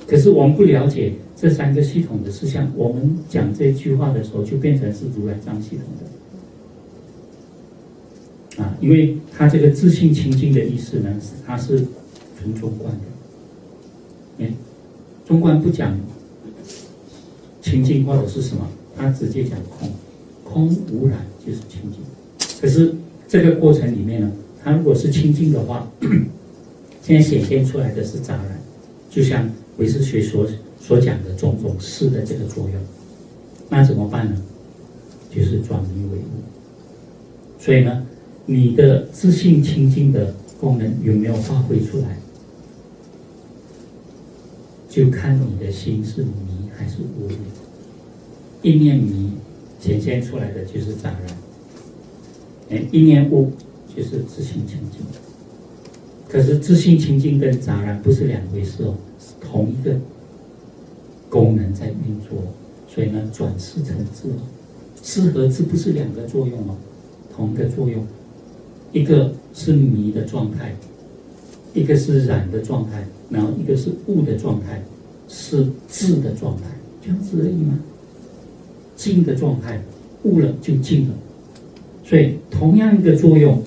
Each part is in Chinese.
可是我们不了解这三个系统的事项，我们讲这句话的时候就变成是如来藏系统的因为它这个自性清净的意思呢，它是纯中观的。中观不讲清净或者是什么，它直接讲空，空无染就是清净。可是这个过程里面呢，它如果是清净的话，现在显现出来的是杂染，就像唯识学所讲的种种事的这个作用，那怎么办呢？就是转迷为悟。所以呢，你的自性清净的功能有没有发挥出来，就看你的心是迷还是无迷。一念迷显现出来的就是杂染，一念悟就是自性清净。可是自性清净跟杂染不是两回事哦，是同一个功能在运作。所以呢，转识成智，识和智不是两个作用哦，同一个作用。一个是迷的状态，一个是染的状态，然后一个是悟的状态，是智的状态，这样子而已嘛。静的状态，悟了就静了。所以同样一个作用，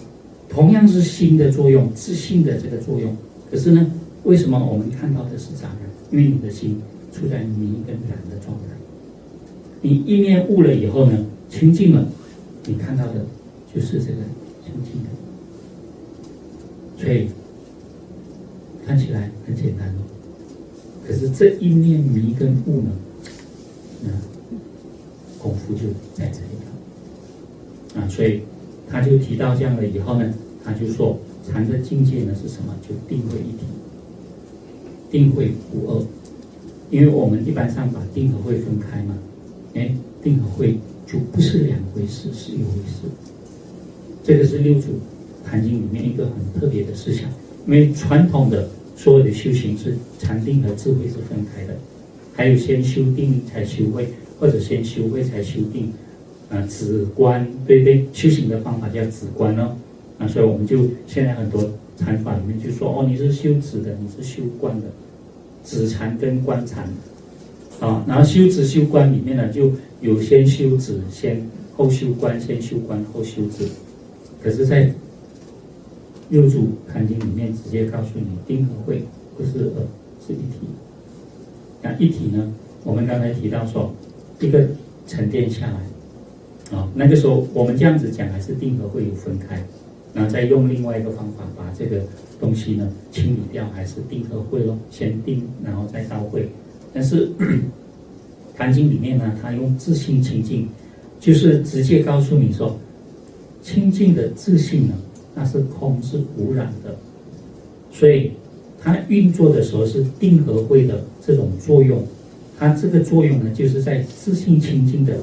同样是心的作用，自性的这个作用。可是呢，为什么我们看到的是杂染？因为你的心处在迷跟染的状态。你一念悟了以后呢，清净了，你看到的就是这个清净的。所以看起来很简单哦，可是这一念迷跟悟呢，功夫就在这里了所以他就提到这样了以后呢，他就说禅的境界呢是什么？就定慧一体，定慧无二。因为我们一般上把定和慧分开嘛，定和慧就不是两回事，是一回事。这个是六祖坛经里面一个很特别的思想。因为传统的所有的修行是禅定和智慧是分开的，还有先修定才修慧，或者先修慧才修定，止观，对不对？修行的方法叫止观哦，所以我们就现在很多禅法里面就说你是修止的，你是修观的，止禅跟观禅然后修止修观里面呢，就有先修止，后修观，先修观后修止。可是，在六祖坛经里面直接告诉你，定和慧不是二，是一体。那一体呢，我们刚才提到说，一个沉淀下来那个时候我们这样子讲，还是定和慧有分开，然后再用另外一个方法把这个东西呢清理掉，还是定和慧咯，先定然后再到慧。但是坛经里面呢，它用自性清净，就是直接告诉你说，清净的自性呢，那是空，是无染的。所以它运作的时候是定和慧的这种作用，它这个作用呢，就是在自性清净的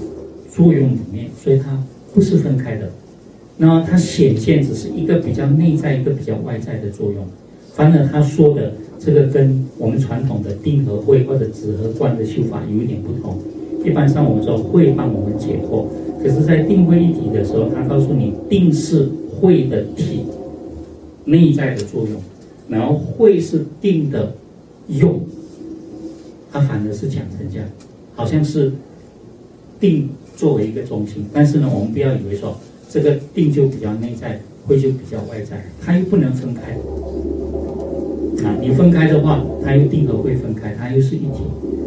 作用里面，所以它不是分开的。那么它显现只是一个比较内在，一个比较外在的作用。反而他说的这个跟我们传统的定和慧或者止和观的修法有一点不同。一般上我们说慧帮我们解脱，可是在定慧一体的时候，他告诉你定是慧的体，内在的作用，然后慧是定的用，他反而是讲成这样，好像是定作为一个中心。但是呢，我们不要以为说这个定就比较内在，慧就比较外在，它又不能分开你分开的话，它又定和慧分开，它又是一体。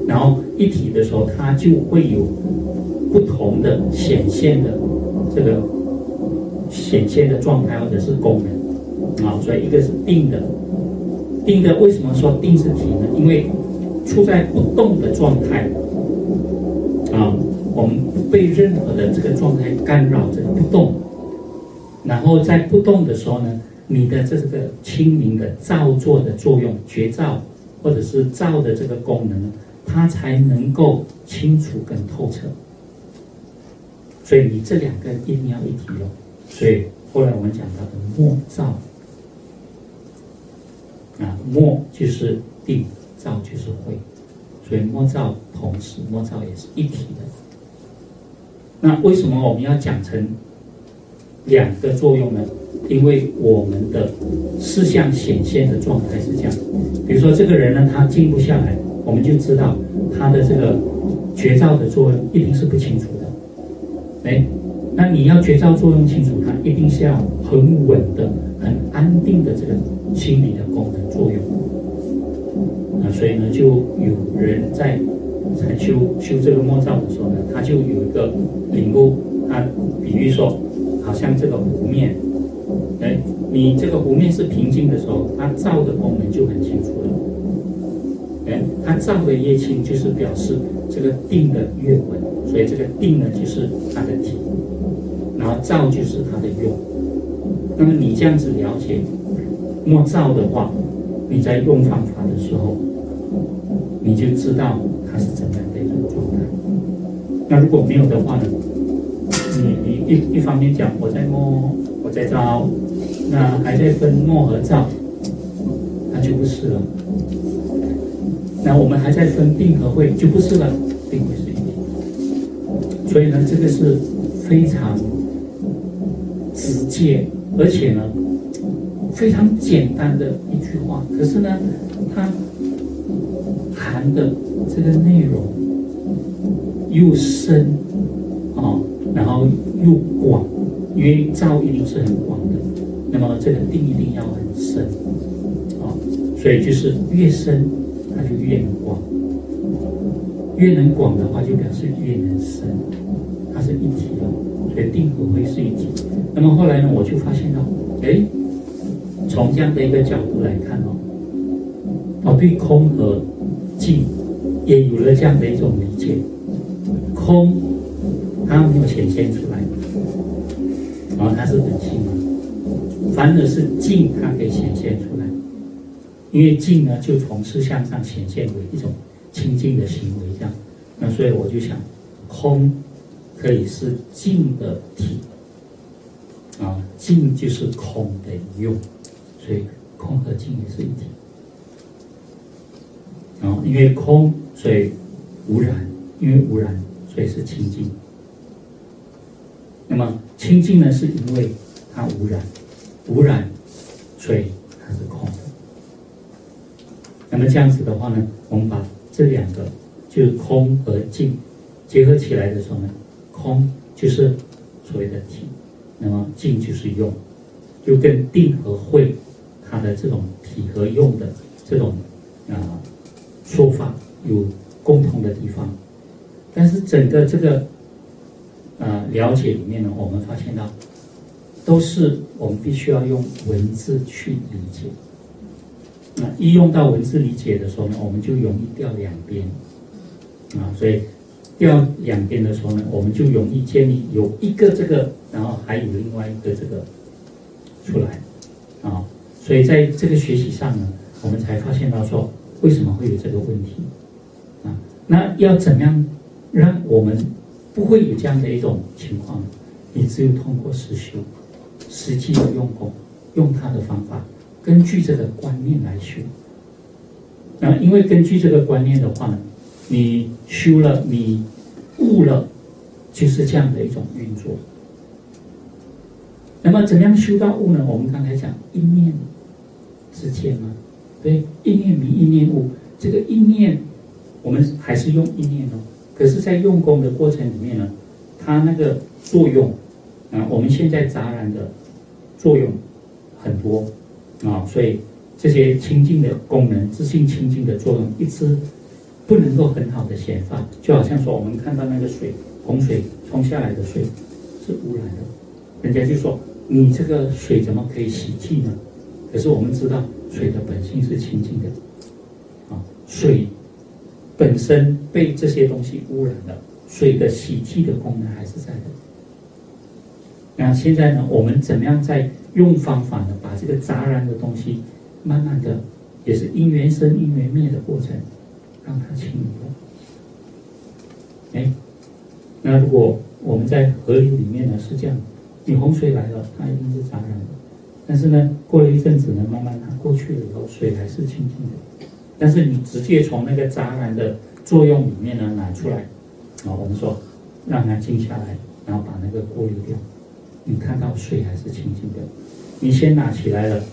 然后一体的时候，它就会有不同的显现的这个显现的状态或者是功能所以一个是定的，定的为什么说定是体呢？因为处在不动的状态我们不被任何的这个状态干扰，这个不动。然后在不动的时候呢，你的这个清明的造作的作用，觉照或者是造的这个功能，它才能够清楚跟透彻。所以你这两个一定要一体哦。所以后来我们讲到的默照默就是定，照就是慧，所以默照同时，默照也是一体的。那为什么我们要讲成两个作用呢？因为我们的事项显现的状态是这样。比如说这个人呢，他静不下来，我们就知道它的这个觉照的作用一定是不清楚的。哎，那你要觉照作用清楚，它一定是要很稳的、很安定的这个心理的功能作用。所以呢，就有人在修这个默照的时候呢，他就有一个领悟，他比喻说，好像这个湖面，哎，你这个湖面是平静的时候，它照的功能就很清楚了。哎，它照的越清，就是表示这个定的越稳，所以这个定呢就是它的体，然后照就是它的用。那么你这样子了解默照的话，你在用方法的时候，你就知道它是怎么样的一种状态。那如果没有的话呢，你一方面讲我在默，我在照，那还在分默和照，那就不是了。那我们还在分定和会，就不是了，定会是一体。所以呢，这个是非常直接，而且呢非常简单的一句话，可是呢它含的这个内容又深然后又广，因为照一定是很广的，那么这个定一定要很深所以就是越深它就越能广，越能广的话就表示越能深，它是一体的，所以定和会是一体。那么后来呢，我就发现到，从这样的一个角度来看对空和静也有了这样的一种理解。空它没有显现出来，然后它是本性嘛，反而是静它可以显现出来，因为静呢就从事相上显现为一种清净的行为这样。那所以我就想，空可以是静的体静就是空的用，所以空和静也是一体因为空所以无染，因为无染所以是清净。那么清净呢，是因为它无染，无染所以它是空的。那么这样子的话呢，我们把这两个就是空和静结合起来的时候呢，空就是所谓的体，那么静就是用，就跟定和会它的这种体和用的这种说法有共同的地方。但是整个这个了解里面呢，我们发现到都是我们必须要用文字去理解。一用到文字理解的时候呢，我们就容易掉两边所以掉两边的时候呢，我们就容易建立有一个这个，然后还有另外一个这个出来所以在这个学习上呢，我们才发现到说为什么会有这个问题那要怎么样让我们不会有这样的一种情况呢？你只有通过实修，实际的用功，用他的方法，根据这个观念来修。那因为根据这个观念的话呢，你修了，你悟了，就是这样的一种运作。那么怎么样修到悟呢？我们刚才讲一念之间嘛，对，一念迷，一念悟。这个一念，我们还是用一念可是在用功的过程里面呢，它那个作用我们现在杂染的作用很多所以这些清净的功能，自性清净的作用一直不能够很好的显发。就好像说我们看到那个水，洪水冲下来的水是污染的，人家就说你这个水怎么可以洗净呢？可是我们知道水的本性是清净的水本身被这些东西污染了，水的洗剔的功能还是在的。那现在呢，我们怎么样在用方法呢，把这个杂染的东西慢慢的，也是因缘生因缘灭的过程，让它清理那如果我们在河流里面呢是这样，你洪水来了，它一定是杂染的，但是呢，过了一阵子呢，慢慢它过去了以后，水还是清净的。但是你直接从那个杂染的作用里面呢拿出来我们说让它静下来，然后把那个过滤掉，你看到水还是清净的。你先拿起来了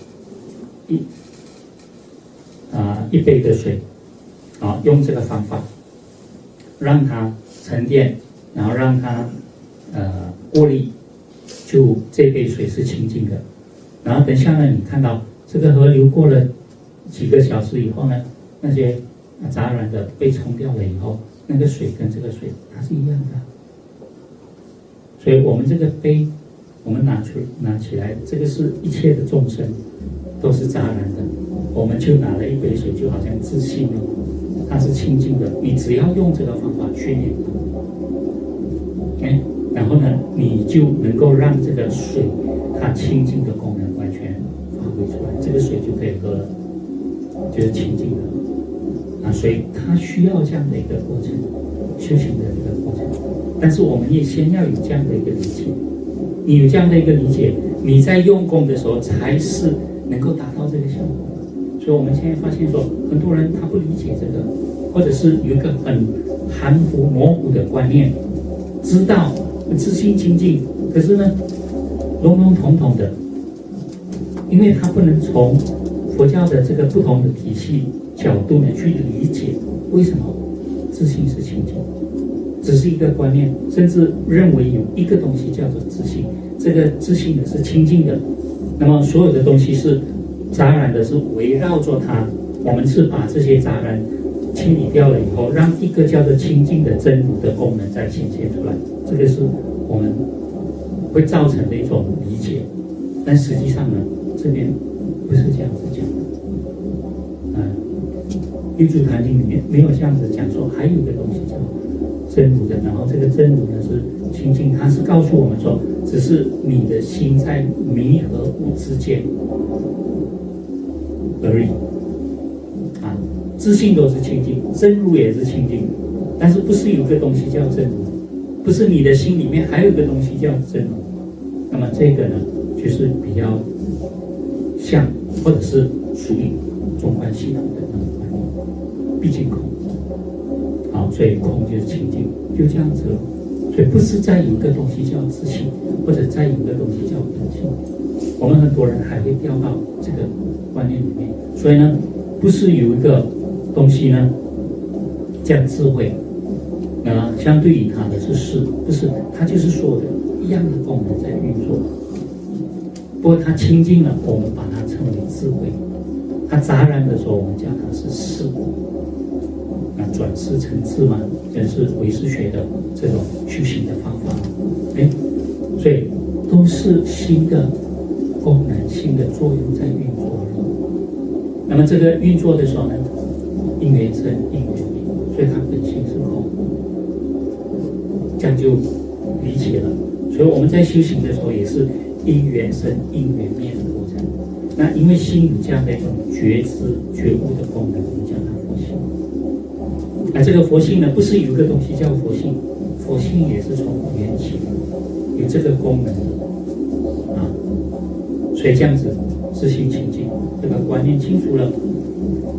一杯的水用这个方法让它沉淀，然后让它过滤，就这杯水是清净的。然后等下呢，你看到这个河流过了几个小时以后呢，那些杂染的被冲掉了以后，那个水跟这个水它是一样的。所以我们这个杯，我们拿起来，这个是一切的众生都是杂染的，我们就拿了一杯水，就好像自信了，它是清净的。你只要用这个方法训练，然后呢，你就能够让这个水它清净的功能完全发挥出来，这个水就可以喝了，就是清净的。所以它需要这样的一个过程，修行的这个过程。但是我们也先要有这样的一个理解，你有这样的一个理解，你在用功的时候才是能够达到这个效果。所以我们现在发现说，很多人他不理解这个，或者是有一个很含糊模糊的观念，知道自信清净，可是呢笼笼统统的，因为他不能从佛教的这个不同的体系角度呢去理解为什么自信是清净，只是一个观念，甚至认为有一个东西叫做自信，这个自信呢是清净的，那么所有的东西是杂染的，是围绕着它，我们是把这些杂染清理掉了以后，让一个叫做清净的真如的功能再显现出来，这个是我们会造成的一种理解。但实际上呢，这边不是这样子讲的。《六祖坛经》里面没有这样子讲说，还有一个东西叫真如的，然后这个真如呢是清净，它是告诉我们说，只是你的心在迷和悟之间而已。自信都是清净，真如也是清净，但是不是有个东西叫真如，不是你的心里面还有个东西叫真如。那么这个呢，就是比较像，或者是属于中观系统的那种观念，毕竟空。所以空就是清净，就这样子了。所以不是再有一个东西叫自信，或者再有一个东西叫本性。我们很多人还会掉到这个观念里面。所以呢，不是有一个东西呢叫智慧，相对于它的是事，不是，它就是所有的一样的功能在运作。不过它清净了，我们把它称为智慧；它杂染的时候，我们叫它是事。转识成智嘛，就是唯识学的这种修行的方法。所以都是新的功能、新的作用在运作了。那么这个运作的时候呢，因缘生，因缘灭，所以它本性是空，这样就理解了。所以我们在修行的时候也是因缘生、因缘灭的过程。那因为心有这样的一种觉知、觉悟的功能，我们叫它佛性。那这个佛性呢，不是有一个东西叫佛性，佛性也是从缘起有这个功能的所以这样子自信清净，这个观念清楚了，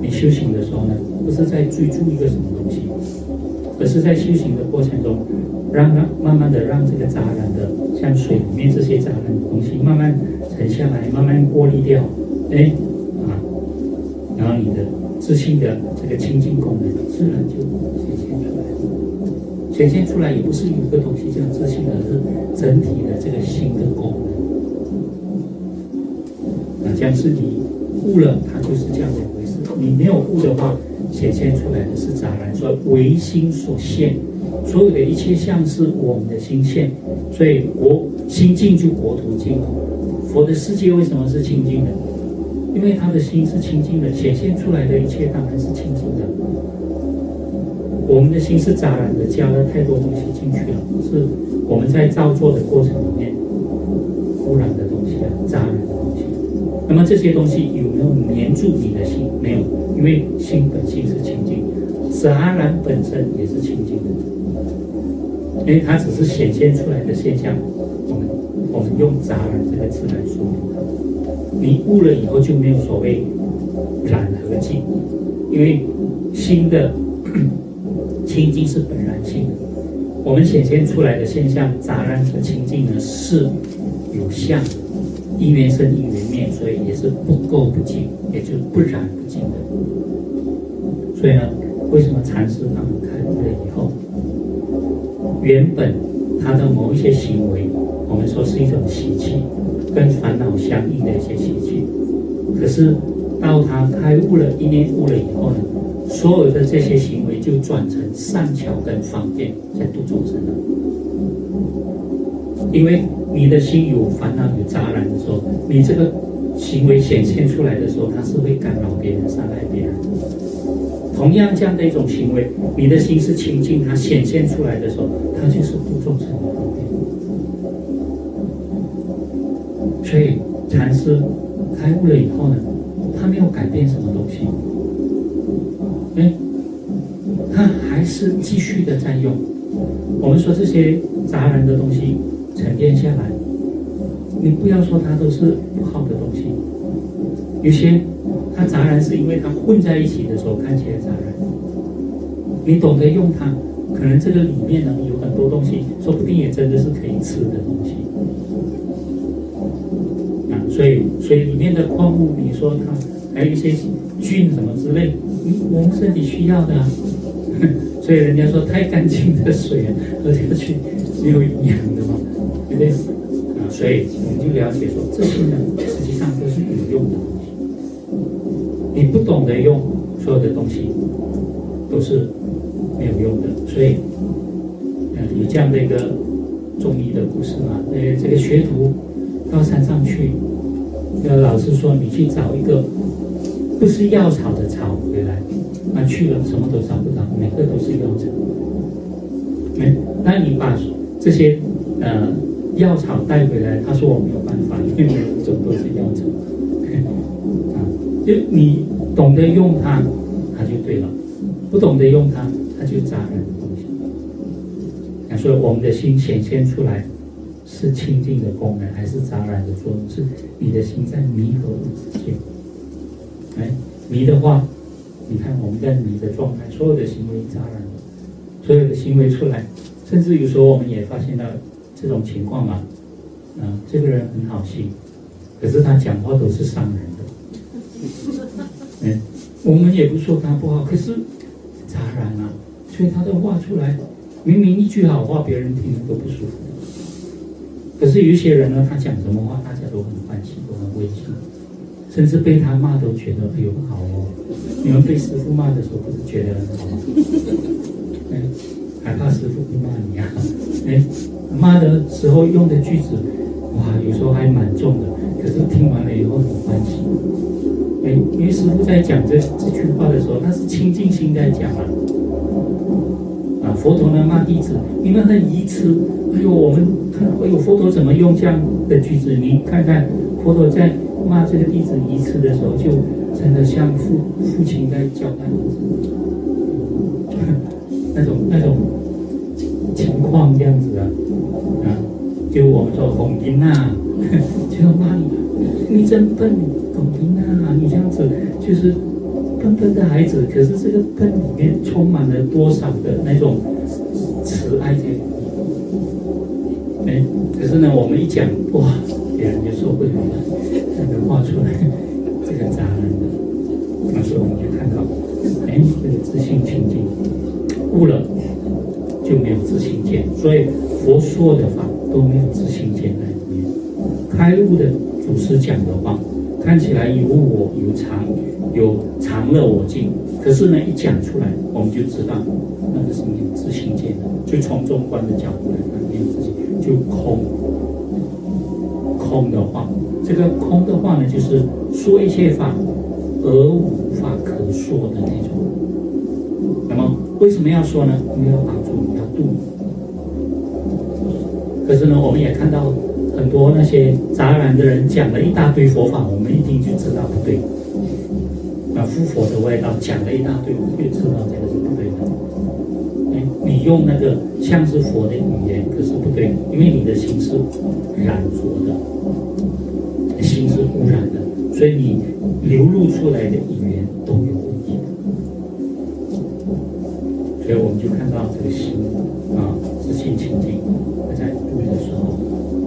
你修行的时候呢，不是在追逐一个什么东西，而是在修行的过程中，慢慢的让这个杂染的，像水里面这些杂染的东西慢慢沉下来，慢慢过滤掉，然后你的自信的这个清净功能自然就显现出来了。显现出来也不是有一个东西叫自信，而是整体的这个心的功能。这样是你悟了，它就是这样的一回事。你没有悟的话，显现出来的是杂染，所以唯心所现，所有的一切相是我们的心现。所以心净就国土净。佛的世界为什么是清净的？因为他的心是清净的，显现出来的一切当然是清净的。我们的心是杂染的，加了太多东西进去了，是我们在造作的过程里面污染的东西杂染的东西。那么这些东西有没有黏住你的心？没有，因为心本性是清净，杂染本身也是清净的，因为它只是显现出来的现象，我们用杂染这个词来说明它。你悟了以后就没有所谓染和净，因为心的清净是本然性的。我们显现出来的现象杂染和清净呢是有相的，因缘生因缘灭，所以也是不垢不净，也就是不染不净的。所以呢，为什么禅师他们开悟了以后，原本他的某一些行为，我们说是一种习气，跟烦恼相应的一些习气，可是到他开悟了，一念悟了以后呢，所有的这些行为就转成善巧跟方便，在度众生了。因为你的心有烦恼有杂染的时候，你这个行为显现出来的时候，它是会干扰别人、伤害别人。同样这样的一种行为，你的心是清净，它显现出来的时候，它就是度众生的方便。所以禅师开悟了以后呢，他没有改变什么东西，他还是继续的在用。我们说这些杂染的东西沉淀下来，你不要说它都是不好的东西，有些它杂染是因为它混在一起的时候看起来杂染，你懂得用它，可能这个里面呢有很多东西，说不定也真的是可以吃的东西啊。所以里面的矿物，你说它还有一些菌什么之类，我们身体需要的啊。所以人家说太干净的水啊，喝下去没有营养的嘛，对不对？啊，所以我们就了解说，这些呢实际上都是有用的东西。你不懂得用，所有的东西都是没有用的。所以，有这样的一个中医的故事嘛，这个学徒到山上去，老师说你去找一个不是药草的草回来。那去了什么都找不到，每个都是药草。那你把这些药草带回来，他说我没有办法，因为每一种都是药草。就你懂得用它，它就对了；不懂得用它，它就杂染的东西。所以我们的心显现出来是清净的功能，还是杂染的作用？是你的心在迷和无之间。迷的话。你看我们在迷的状态，所有的行为杂染了，所有的行为出来，甚至有时候我们也发现到这种情况嘛，这个人很好心，可是他讲话都是伤人的，我们也不说他不好，可是杂染啊，所以他的话出来，明明一句好话，别人听了都不舒服，可是有一些人呢，他讲什么话，大家都很欢喜，都很温馨。甚至被他骂都觉得哎呦好哦，你们被师父骂的时候不是觉得很好吗？还怕师父不骂你啊？骂的时候用的句子，哇，有时候还蛮重的，可是听完了以后很欢喜。因为师父在讲这句话的时候，他是清净心在讲啊。佛陀呢骂弟子，你们很愚痴。哎呦，我们看，哎呦，佛陀怎么用这样的句子？你看看佛陀在骂这个弟子愚痴的时候，就真的像父亲在教他儿子，那种情况这样子就我们说拱音啊，就骂你真笨，拱音啊，你这样子就是笨笨的孩子，可是这个笨里面充满了多少的那种慈爱在里面。可是呢，我们一讲哇，别人就受不了了，那个画出来这个杂染的，所以我们就看到，这个自性清净，悟了就没有自性见，所以佛说的法都没有自性见在里面。开悟的祖师讲的话，看起来有我有常乐我净，可是呢一讲出来，我们就知道那个是没有自性见的，就从中观的角度来看，没有自性就空。空的话，这个空的话呢，就是说一切法而无法可说的那种。那么为什么要说呢？因为要帮助你，要度你。可是呢，我们也看到很多那些杂染的人讲了一大堆佛法，我们一听就知道不对。附佛的味道讲了一大堆，我们就知道这个是不对的。你用那个像是佛的语言，可是不对，因为你的心是染浊的，心是污染的，所以你流露出来的语言都有问题的。所以我们就看到这个心自性清净，在度的时候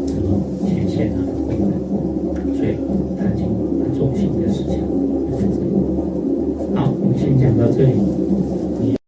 怎么显现它的慧能。所以它中心的思想就在这里。好，我们先讲到。到这里，你。